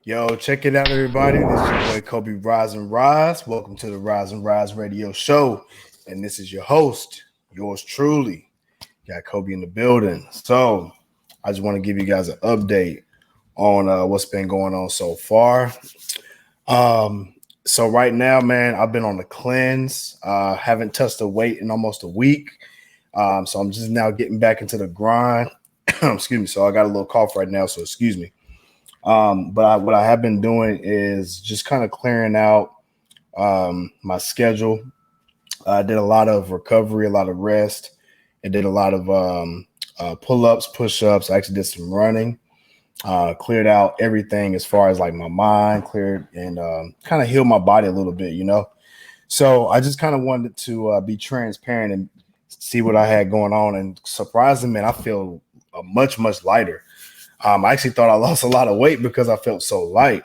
Yo, check it out, everybody. This is your boy Kobe Rise and Rise. Welcome to the Rise and Rise Radio Show. And this is your host, yours truly. Got Kobe in the building. So I just want to give you guys an update on what's been going on so far. So right now, man, I've been on the cleanse. Haven't touched a weight in almost a week. So I'm just now getting back into the grind. Excuse me. So I got a little cough right now. So excuse me. What I have been doing is just kind of clearing out my schedule. I did a lot of recovery, a lot of rest. I did a lot of pull-ups, push-ups. I actually did some running. Cleared out everything as far as like my mind, cleared and kind of healed my body a little bit. So I just kind of wanted to be transparent and see what I had going on. And surprisingly, man, I feel much lighter. I actually thought I lost a lot of weight because I felt so light.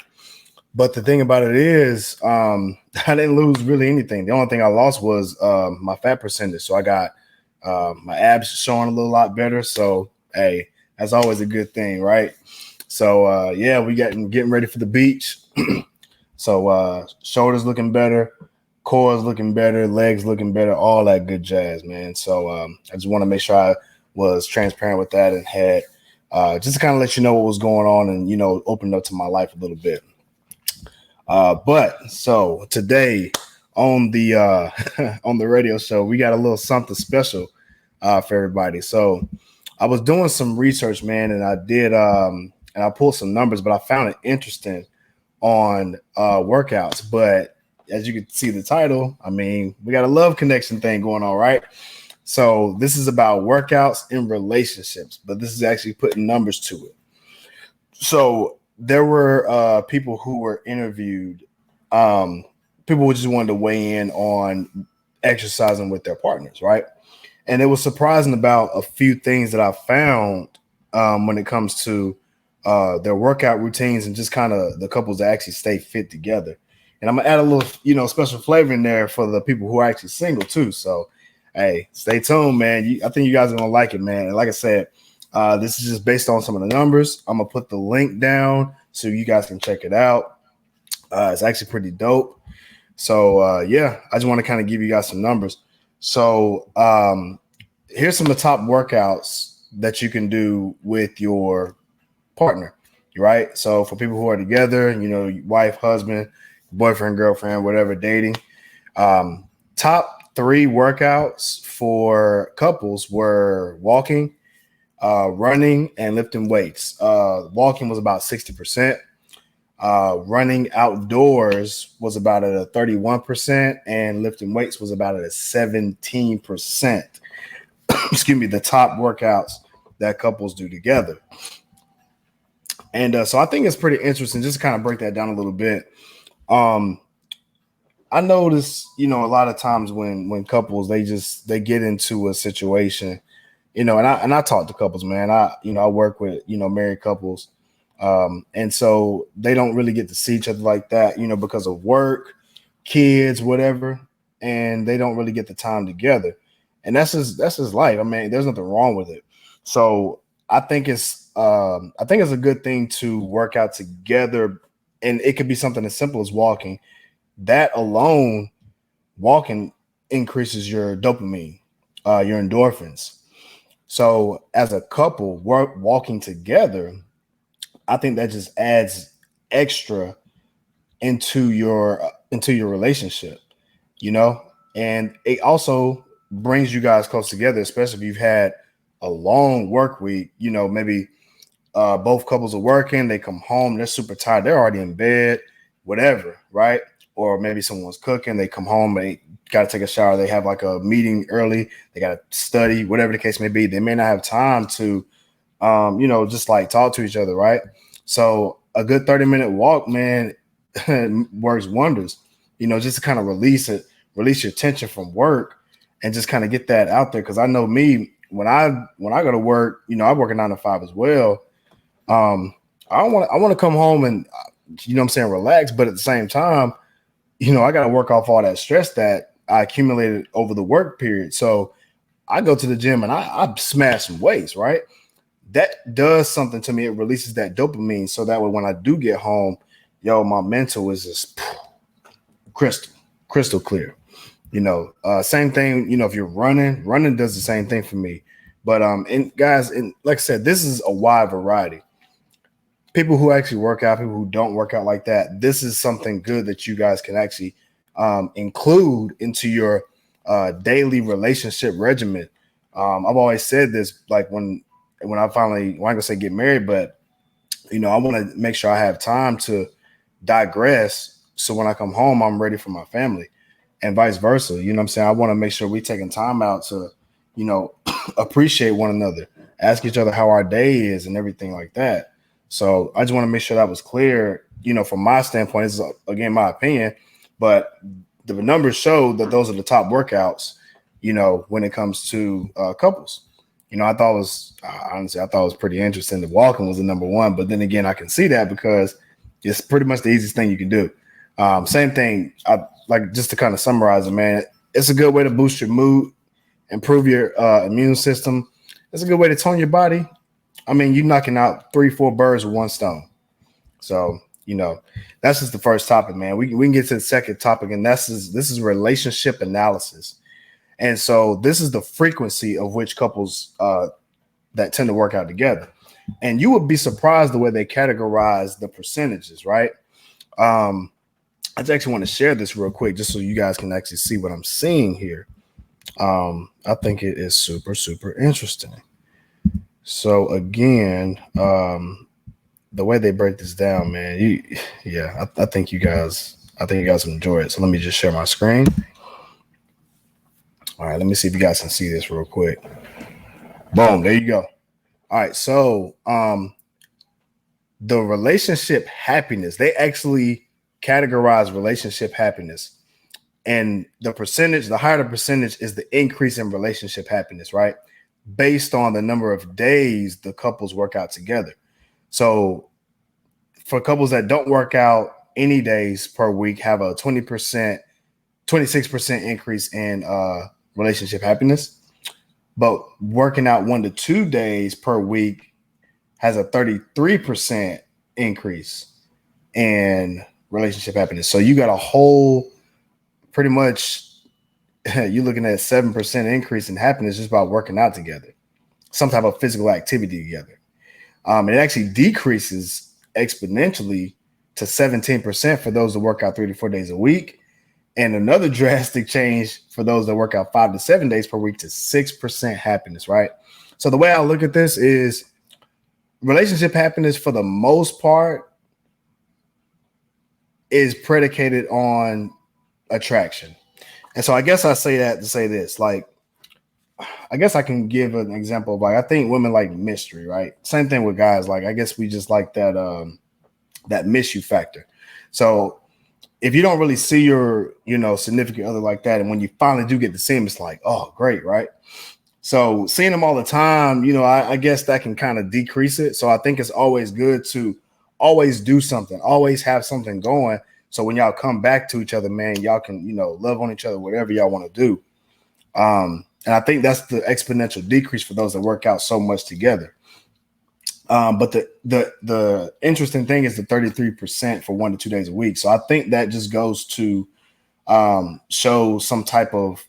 But the thing about it is, I didn't lose really anything. The only thing I lost was my fat percentage. So I got my abs showing a little lot better. So, hey, that's always a good thing, right? So, yeah, we getting ready for the beach. So shoulders looking better, core is looking better, legs looking better, all that good jazz, man. So I just want to make sure I was transparent with that and had just to kind of let you know what was going on and, open up to my life a little bit. But so today on the on the radio show, we got a little something special for everybody. So I was doing some research, man, and I pulled some numbers, but I found it interesting on workouts. But as you can see the title, I mean, we got a love connection thing going on, right? So this is about workouts in relationships, but this is actually putting numbers to it. So there were people who were interviewed, people who just wanted to weigh in on exercising with their partners, right? And it was surprising about a few things that I found when it comes to their workout routines and just kind of the couples that actually stay fit together. And I'm gonna add a little, special flavor in there for the people who are actually single too. So hey, stay tuned, man. I think you guys are gonna like it, man. And like I said, this is just based on some of the numbers. I'm gonna put the link down so you guys can check it out. It's actually pretty dope. So yeah, I just want to kind of give you guys some numbers. So here's some of the top workouts that you can do with your partner, right? So for people who are together, wife, husband, boyfriend, girlfriend, whatever, dating. Top 3 workouts for couples were walking, running, and lifting weights. Walking was about 60%. Running outdoors was about at a 31%, and lifting weights was about at a 17%. Excuse me, the top workouts that couples do together. And so I think it's pretty interesting just to kind of break that down a little bit. I notice, a lot of times when couples they get into a situation, and I talk to couples, man. I work with married couples, and so they don't really get to see each other like that, because of work, kids, whatever, and they don't really get the time together. And that's his life. I mean, there's nothing wrong with it. So I think it's a good thing to work out together, and it could be something as simple as walking. That alone, walking increases your dopamine, your endorphins. So as a couple, walking together, I think that just adds extra into your relationship, and it also brings you guys close together, especially if you've had a long work week. Maybe both couples are working, they come home, they're super tired, they're already in bed, whatever, right? Or maybe someone's cooking, they come home, they got to take a shower, they have like a meeting early, they got to study, whatever the case may be. They may not have time to, just like talk to each other, right? So a good 30-minute walk, man, works wonders, just to kind of release your tension from work and just kind of get that out there. Cause I know me, when I go to work, I work a 9 to 5 as well. I want to come home and, relax, but at the same time, I got to work off all that stress that I accumulated over the work period. So I go to the gym and I smash some weights, right? That does something to me. It releases that dopamine. So that way, when I do get home, yo, my mental is just crystal clear. Same thing, if you're running does the same thing for me. But and guys, and like I said, this is a wide variety. People who actually work out, people who don't work out like that, this is something good that you guys can actually include into your daily relationship regimen. I've always said this, like when I finally, well, I'm gonna say get married, but I want to make sure I have time to digress. So when I come home, I'm ready for my family, and vice versa. You know what I'm saying? I want to make sure we taking time out to, appreciate one another, ask each other how our day is and everything like that. So I just want to make sure that was clear, from my standpoint. This is, again, my opinion, but the numbers show that those are the top workouts, when it comes to couples. I thought it was, honestly, I thought it was pretty interesting that walking was the number one, but then again, I can see that because it's pretty much the easiest thing you can do. Same thing, like just to kind of summarize it, man, it's a good way to boost your mood, improve your immune system. It's a good way to tone your body. I mean, you're knocking out 3-4 birds with one stone. So, that's just the first topic, man. We can get to the second topic, and this is relationship analysis. And so this is the frequency of which couples that tend to work out together. And you would be surprised the way they categorize the percentages, right? I just actually want to share this real quick just so you guys can actually see what I'm seeing here. I think it is super, super interesting. So again, the way they break this down, man, I think you guys enjoy it. So let me just share my screen. All right, let me see if you guys can see this real quick. Boom, there you go. All right, so the relationship happiness, they actually categorize relationship happiness. And the higher the percentage is the increase in relationship happiness, right? Based on the number of days the couples work out together. So for couples that don't work out any days per week, have a 26% increase in relationship happiness. But working out 1 to 2 days per week has a 33% increase in relationship happiness. So you got a whole, pretty much, you're looking at a 7% increase in happiness just by working out together, some type of physical activity together. It actually decreases exponentially to 17% for those that work out 3 to 4 days a week. And another drastic change for those that work out 5 to 7 days per week to 6% happiness, right? So the way I look at this is relationship happiness, for the most part, is predicated on attraction. And so I guess I say that to say this, like, I guess I can give an example of, like, I think women like mystery, right? Same thing with guys. Like, I guess we just like that, that miss you factor. So if you don't really see your, significant other like that, and when you finally do get to see them, it's like, oh, great, right? So seeing them all the time, I guess that can kind of decrease it. So I think it's always good to always do something, always have something going. So when y'all come back to each other, man, y'all can, love on each other, whatever y'all want to do. And I think that's the exponential decrease for those that work out so much together. But the interesting thing is the 33% for 1 to 2 days a week. So I think that just goes to show some type of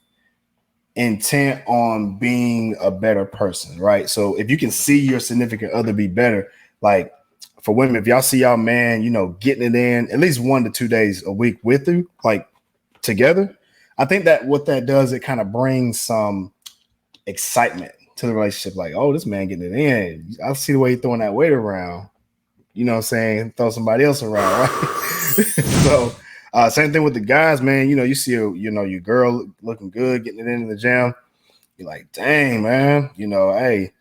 intent on being a better person, right? So if you can see your significant other be better, like for women, if y'all see y'all man, getting it in at least 1 to 2 days a week with you, like together, I think that what that does, it kind of brings some excitement to the relationship. Like, oh, this man getting it in. I see the way he's throwing that weight around. You know what I'm saying? Throw somebody else around, right? So same thing with the guys, man. You see, your girl looking good, getting it in the gym. You're like, dang, man. Hey,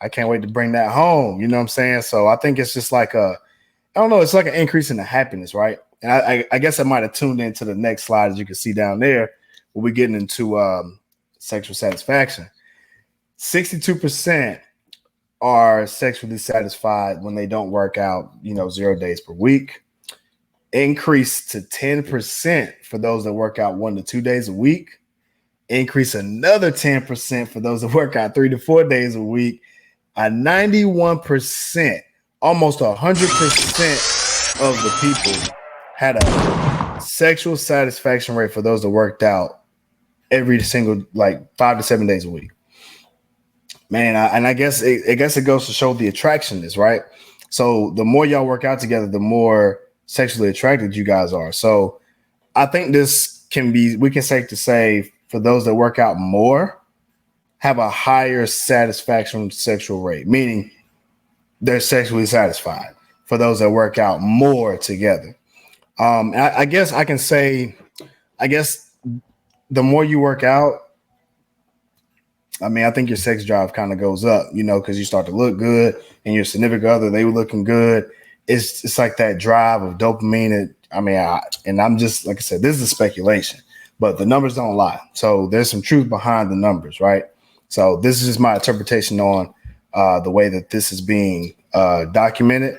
I can't wait to bring that home. You know what I'm saying? So I think it's just like it's like an increase in the happiness, right? And I guess I might have tuned into the next slide, as you can see down there. We'll be getting into sexual satisfaction. 62% are sexually satisfied when they don't work out, 0 days per week. Increase to 10% for those that work out 1 to 2 days a week. Increase another 10% for those that work out 3 to 4 days a week. A 91%, almost 100% of the people had a sexual satisfaction rate for those that worked out every single like 5 to 7 days a week. Man, I guess it goes to show the attraction is right. So the more y'all work out together, the more sexually attracted you guys are. So I think this can be we can safe to say for those that work out more have a higher satisfaction sexual rate, meaning they're sexually satisfied for those that work out more together. I guess I can say, I guess the more you work out, I mean, I think your sex drive kind of goes up, because you start to look good and your significant other, they were looking good. It's like that drive of dopamine. And I'm just, like I said, this is a speculation, but the numbers don't lie. So there's some truth behind the numbers, right? So this is just my interpretation on the way that this is being documented.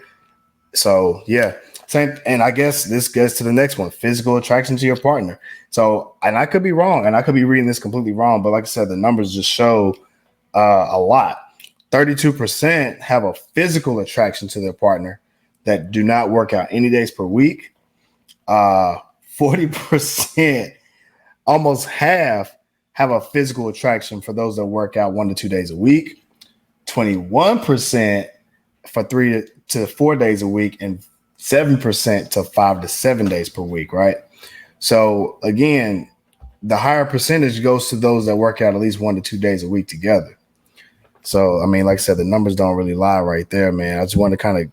So yeah, same. And I guess this gets to the next one: physical attraction to your partner. So, and I could be wrong, and I could be reading this completely wrong, but like I said, the numbers just show a lot. 32% have a physical attraction to their partner that do not work out any days per week. 40%, almost half, have a physical attraction for those that work out 1 to 2 days a week. 21% for 3 to 4 days a week, and 7% to 5 to 7 days per week, right? So again, the higher percentage goes to those that work out at least 1 to 2 days a week together. So, I mean, like I said, the numbers don't really lie right there, man. I just want to kind of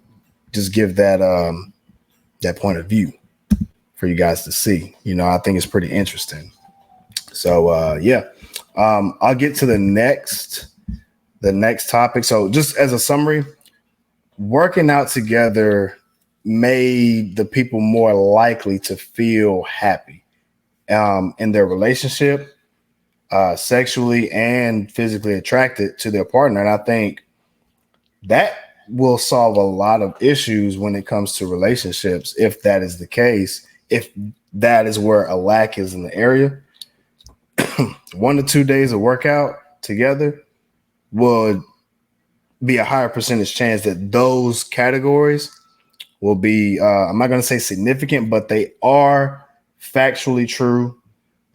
just give that that point of view for you guys to see. I think it's pretty interesting. So, yeah, I'll get to the next topic. So just as a summary, working out together made the people more likely to feel happy in their relationship, sexually and physically attracted to their partner. And I think that will solve a lot of issues when it comes to relationships, if that is the case, if that is where a lack is in the area. 1 to 2 days of workout together would be a higher percentage chance that those categories will be, I'm not going to say significant, but they are factually true,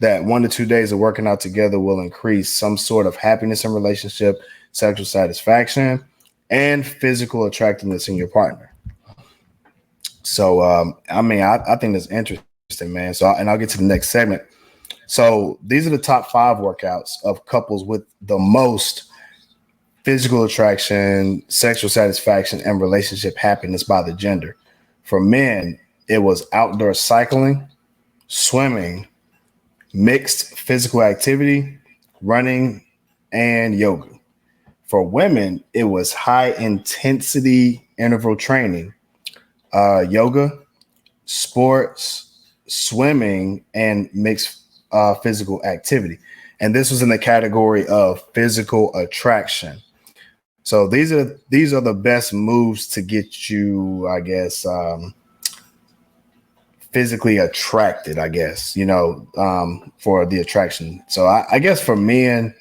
that 1 to 2 days of working out together will increase some sort of happiness in relationship, sexual satisfaction, and physical attractiveness in your partner. So, I think that's interesting, man. So, and I'll get to the next segment. So these are the top 5 workouts of couples with the most physical attraction, sexual satisfaction, and relationship happiness by the gender. For men, it was outdoor cycling, swimming, mixed physical activity, running, and yoga. For women, it was high intensity interval training, yoga, sports, swimming, and mixed physical activity. And this was in the category of physical attraction. So these are the best moves to get you, I guess, physically attracted, I guess, for the attraction. So I guess for men,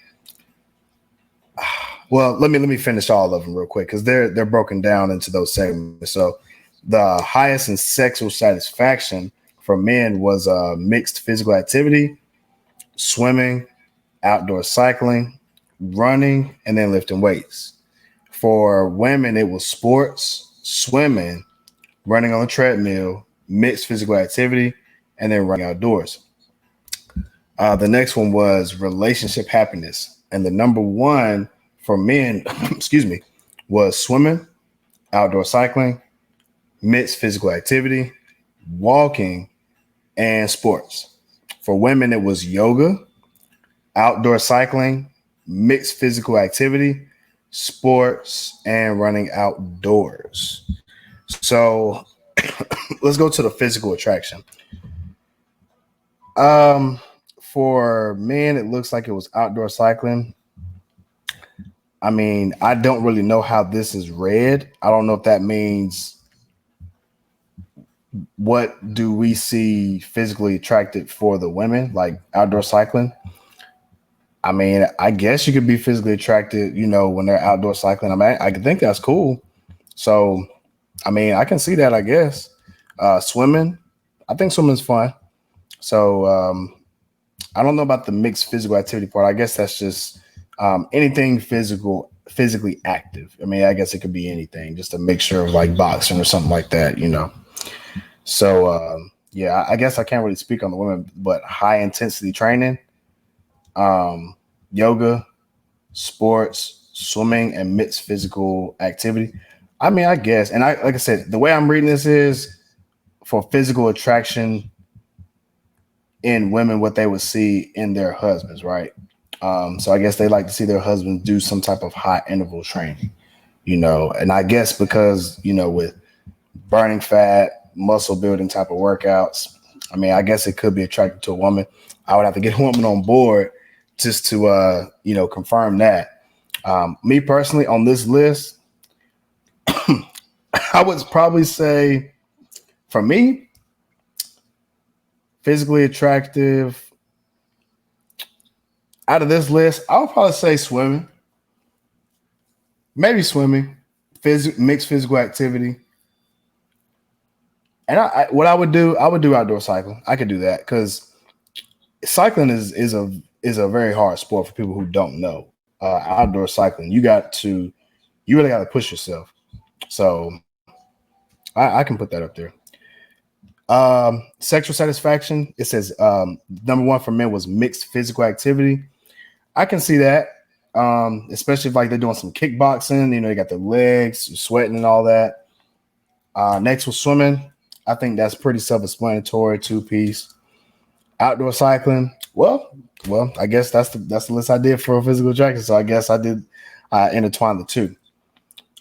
well, let me finish all of them real quick, because they're broken down into those segments. So the highest in sexual satisfaction for men was mixed physical activity, swimming, outdoor cycling, running, and then lifting weights. For women, it was sports, swimming, running on a treadmill, mixed physical activity, and then running outdoors. The next one was relationship happiness. And the number one for men, was swimming, outdoor cycling, mixed physical activity, walking, and sports. For women, it was yoga, outdoor cycling, mixed physical activity, sports, and running outdoors. So let's go to the physical attraction. For men, it looks like it was outdoor cycling. I mean, I don't really know how this is read. I don't know if that means, what do we see physically attracted for the women, like outdoor cycling? I mean, I guess you could be physically attracted, when they're outdoor cycling. I mean, I think that's cool. So, I mean, I can see that, I guess. Swimming, I think swimming's fun. So I don't know about the mixed physical activity part. I guess that's just anything physically active. I mean, I guess it could be anything, just a mixture of like boxing or something like that, you know. So yeah, I guess I can't really speak on the women, but high intensity training, um, yoga, sports, swimming, and mixed physical activity. I mean, I guess, and I like I said, the way I'm reading this is for physical attraction in women, what they would see in their husbands, right? So I guess they like to see their husbands do some type of high interval training, you know, and I guess because you know with burning fat, muscle building type of workouts. I mean, I guess it could be attractive to a woman. I would have to get a woman on board just to you know, confirm that. Me personally on this list, I would probably say for me, physically attractive out of this list, I would probably say swimming, maybe swimming, mixed physical activity. And what I would do, I would do outdoor cycling. I could do that because cycling is a very hard sport for people who don't know. Outdoor cycling, you really got to push yourself. So I can put that up there. Sexual satisfaction. It says number one for men was mixed physical activity. I can see that, especially if like they're doing some kickboxing. You know, they got their legs sweating and all that. Next was swimming. I think that's pretty self-explanatory. Two piece. Outdoor cycling. Well, I guess that's the list I did for physical attraction. So I guess I did intertwine the two.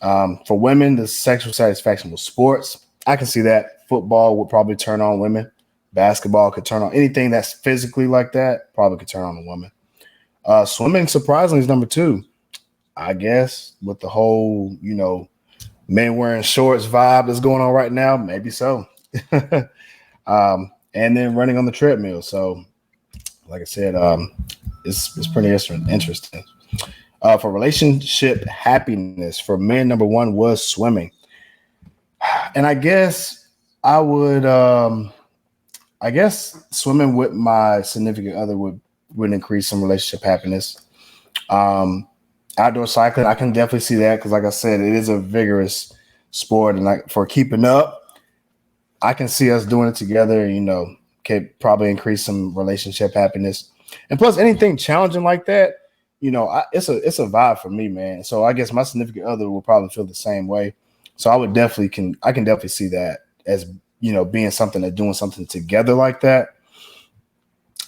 For women, the sexual satisfaction was sports. I can see that. Football would probably turn on women. Basketball could turn on anything that's physically like that. Probably could turn on a woman. Swimming, surprisingly, is number two. I guess with the whole, you know, men wearing shorts vibe that's going on right now, maybe so. And then running on the treadmill. So, like I said, it's pretty interesting. For relationship happiness, for men, number one was swimming. And I guess I would, I guess swimming with my significant other would increase some relationship happiness. Um, Outdoor cycling, I can definitely see that because, like I said, it is a vigorous sport, and like for keeping up, I can see us doing it together. You know, could probably increase some relationship happiness, and plus anything challenging like that, you know, it's a vibe for me, man. So I guess my significant other will probably feel the same way. So I can definitely see that as you know being something that doing something together like that.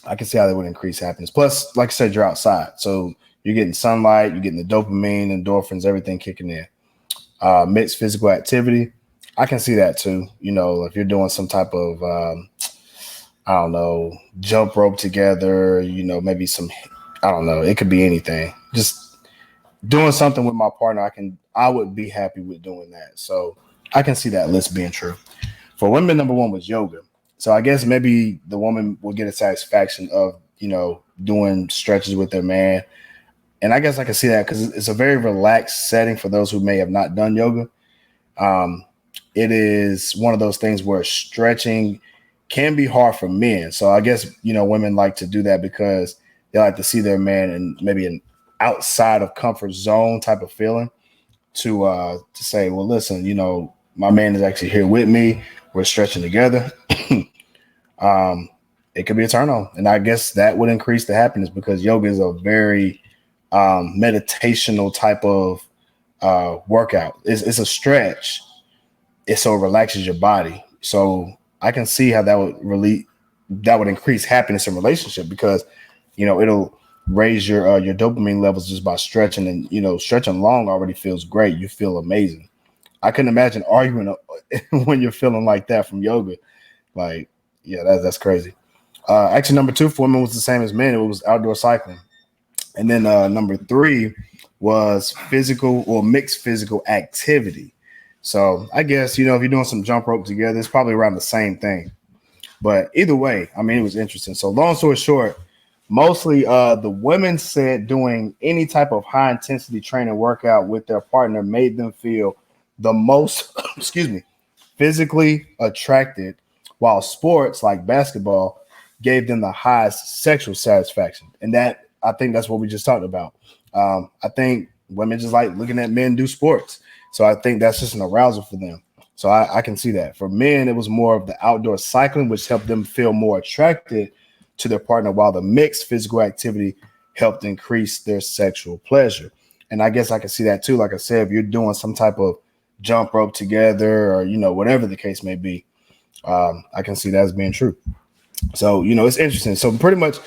I can see how that would increase happiness. Plus, like I said, you're outside, so you're getting sunlight, you're getting the dopamine, endorphins, everything kicking in. Mixed physical activity, I can see that too. You know, if you're doing some type of I don't know, jump rope together, you know, maybe some, I don't know, it could be anything. Just doing something with my partner, I would be happy with doing that. So I can see that list being true. For women, number one was yoga. So I guess maybe the woman will get a satisfaction of, you know, doing stretches with their man. And I guess I can see that because it's a very relaxed setting for those who may have not done yoga. Um, it is one of those things where stretching can be hard for men. So I guess, you know, women like to do that because they like to see their man in maybe an outside of comfort zone type of feeling to say, well, listen, you know, my man is actually here with me. We're stretching together. um, it could be a turn on. And I guess that would increase the happiness because yoga is a very meditational type of workout. It's a stretch. It so relaxes your body. So I can see how that would increase happiness in relationship because you know it'll raise your dopamine levels just by stretching, and you know stretching long already feels great. You feel amazing. I couldn't imagine arguing when you're feeling like that from yoga. Like, yeah, that's crazy. Actually, number two for women was the same as men. It was outdoor cycling, and then number three was physical or mixed physical activity. So I guess you know if you're doing some jump rope together, it's probably around the same thing. But either way, I mean, it was interesting. So long story short, mostly the women said doing any type of high intensity training workout with their partner made them feel the most, excuse me, physically attracted, while sports like basketball gave them the highest sexual satisfaction. And that, I think that's what we just talked about. I think women just like looking at men do sports. So I think that's just an arousal for them. So I can see that. For men, it was more of the outdoor cycling, which helped them feel more attracted to their partner, while the mixed physical activity helped increase their sexual pleasure. And I guess I can see that too. Like I said, if you're doing some type of jump rope together or, whatever the case may be, I can see that as being true. So, it's interesting. So pretty much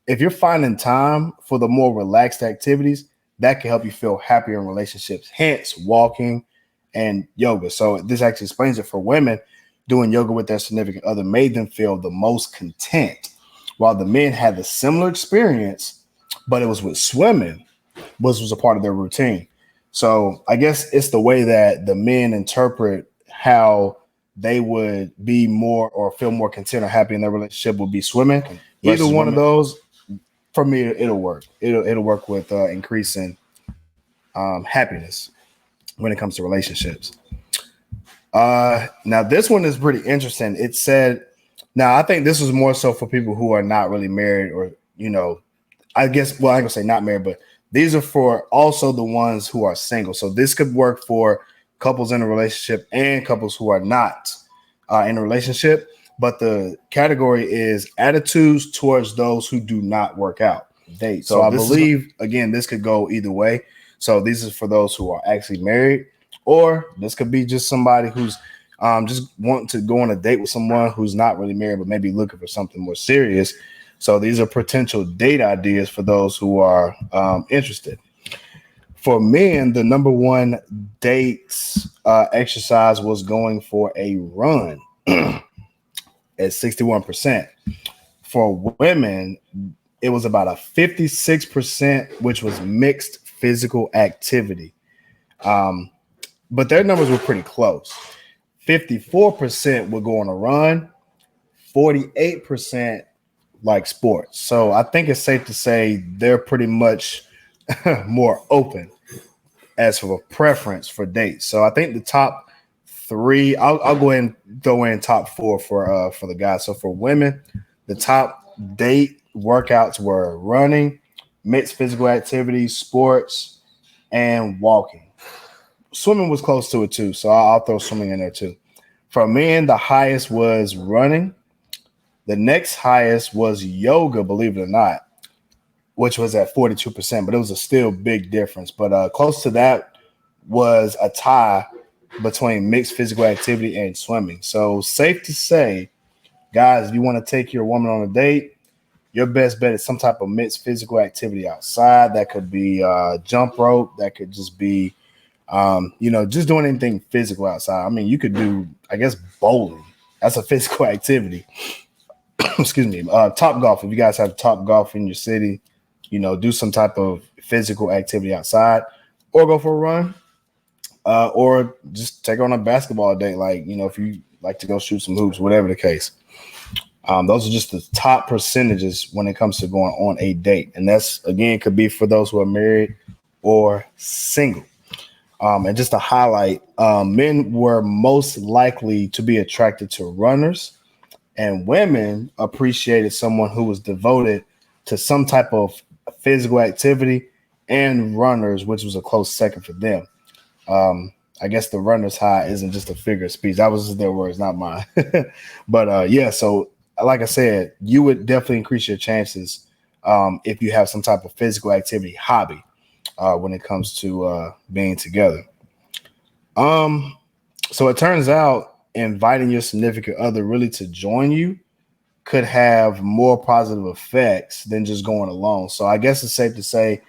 if you're finding time for the more relaxed activities, that can help you feel happier in relationships, hence walking and yoga. So this actually explains it. For women, doing yoga with their significant other made them feel the most content, while the men had the similar experience, but it was with swimming, which was a part of their routine. So I guess it's the way that the men interpret how they would be more or feel more content or happy in their relationship would be swimming. Either one of those, for me, it'll work. It'll work with increasing happiness when it comes to relationships. Now this one is pretty interesting. It said, now I think this was more so for people who are not really married, or I guess, well, I'm gonna say not married, but these are for also the ones who are single. So this could work for couples in a relationship and couples who are not in a relationship. But the category is attitudes towards those who do not work out. So I believe, again, this could go either way. So these are for those who are actually married, or this could be just somebody who's just wanting to go on a date with someone who's not really married, but maybe looking for something more serious. So these are potential date ideas for those who are interested. For men, the number one dates exercise was going for a run at 61%. For women, it was about a 56%, which was mixed physical activity. But their numbers were pretty close. 54% would go on a run, 48% like sports. So I think it's safe to say they're pretty much more open as for a preference for dates. So I think the top three, I'll go ahead and throw in top four for the guys. So for women, the top date workouts were running, mixed physical activities, sports, and walking. Swimming was close to it too, so I'll throw swimming in there too. For men, the highest was running. The next highest was yoga, believe it or not, which was at 42%, but it was a still big difference. But close to that was a tie between mixed physical activity and swimming. So safe to say, guys, if you want to take your woman on a date, your best bet is some type of mixed physical activity outside. That could be jump rope. That could just be, just doing anything physical outside. I mean, you could do, I guess, bowling. That's a physical activity. Excuse me. Top golf. If you guys have top golf in your city, do some type of physical activity outside, or go for a run, or just take on a basketball date. Like, if you like to go shoot some hoops, whatever the case. Those are just the top percentages when it comes to going on a date. And that's, again, could be for those who are married or single. And just to highlight, men were most likely to be attracted to runners, and women appreciated someone who was devoted to some type of physical activity, and runners, which was a close second for them. I guess the runner's high isn't just a figure of speech. That was just their words, not mine. But yeah, so like I said, you would definitely increase your chances if you have some type of physical activity hobby when it comes to being together. So it turns out inviting your significant other really to join you could have more positive effects than just going alone. So I guess it's safe to say,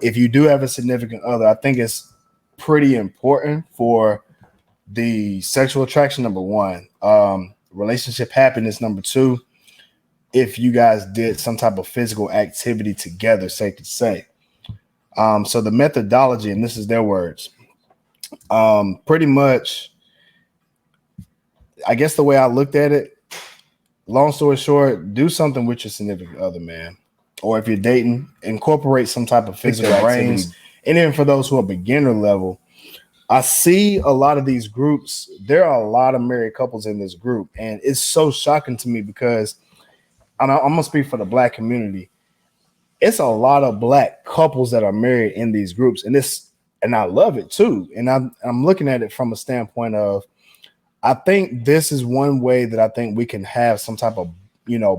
if you do have a significant other, I think it's pretty important for the sexual attraction, number one, relationship happiness, number two, if you guys did some type of physical activity together, safe to say. So the methodology, and this is their words, pretty much, I guess the way I looked at it, long story short, do something with your significant other, man. Or if you're dating, incorporate some type of physical activity. And then for those who are beginner level, I see a lot of these groups. There are a lot of married couples in this group, and it's so shocking to me because I'm gonna speak for the black community. It's a lot of black couples that are married in these groups, and I love it too. And I'm looking at it from a standpoint of I think this is one way that I think we can have some type of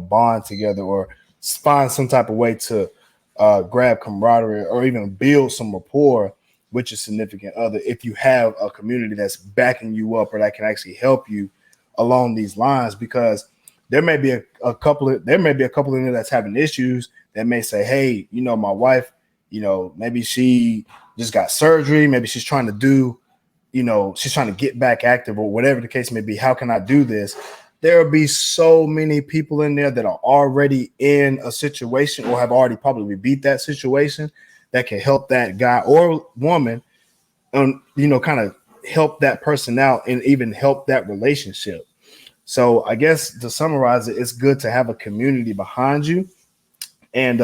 bond together or find some type of way to grab camaraderie or even build some rapport with your significant other if you have a community that's backing you up or that can actually help you along these lines because there may be a couple in there that's having issues that may say, hey, my wife, maybe she just got surgery, maybe she's trying to do she's trying to get back active or whatever the case may be. How can I do this? There will be so many people in there that are already in a situation or have already probably beat that situation that can help that guy or woman and, kind of help that person out and even help that relationship. So I guess to summarize it, it's good to have a community behind you. And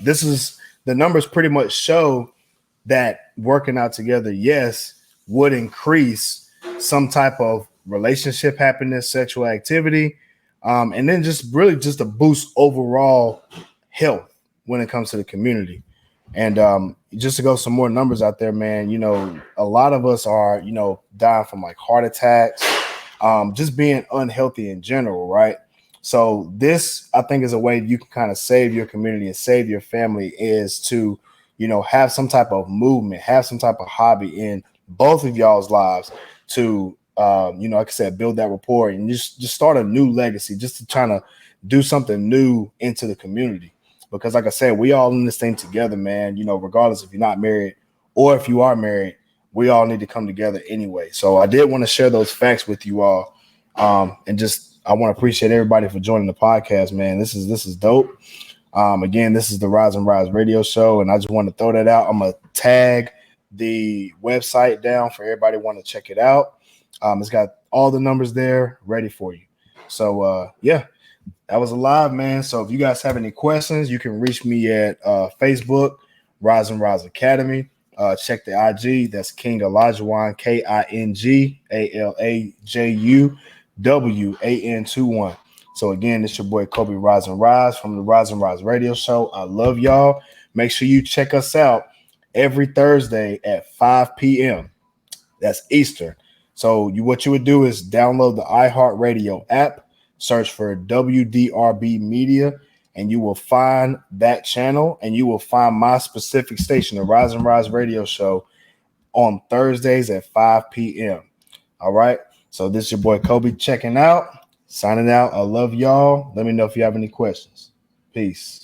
this is the numbers pretty much show that working out together, yes, would increase some type of relationship happiness, sexual activity, and then just really just to boost overall health when it comes to the community. And just to go some more numbers out there, man, a lot of us are, dying from like heart attacks, just being unhealthy in general, right? So this, I think, is a way you can kind of save your community and save your family is to, have some type of movement, have some type of hobby in both of y'all's lives to, like I said, build that rapport and just start a new legacy, just to try to do something new into the community. Because like I said, we all in this thing together, man, regardless if you're not married or if you are married, we all need to come together anyway. So I did want to share those facts with you all. And just, I want to appreciate everybody for joining the podcast, man. This is dope. Again, this is the Rise and Rise radio show, and I just want to throw that out. I'm going to tag the website down for everybody want to check it out. It's got all the numbers there ready for you. So, yeah, that was a live, man. So if you guys have any questions, you can reach me at Facebook, Rise and Rise Academy. Check the IG. That's King Alajuwan, KingAlajuwan21. So again, it's your boy Cobe Rise and Rise from the Rise and Rise radio show. I love y'all. Make sure you check us out every Thursday at 5 p.m. That's Eastern. So what you would do is download the iHeartRadio app, search for WDRB Media, and you will find that channel, and you will find my specific station, the Rise and Rise radio show, on Thursdays at 5 p.m. All right. So this is your boy Cobe checking out, signing out. I love y'all. Let me know if you have any questions. Peace.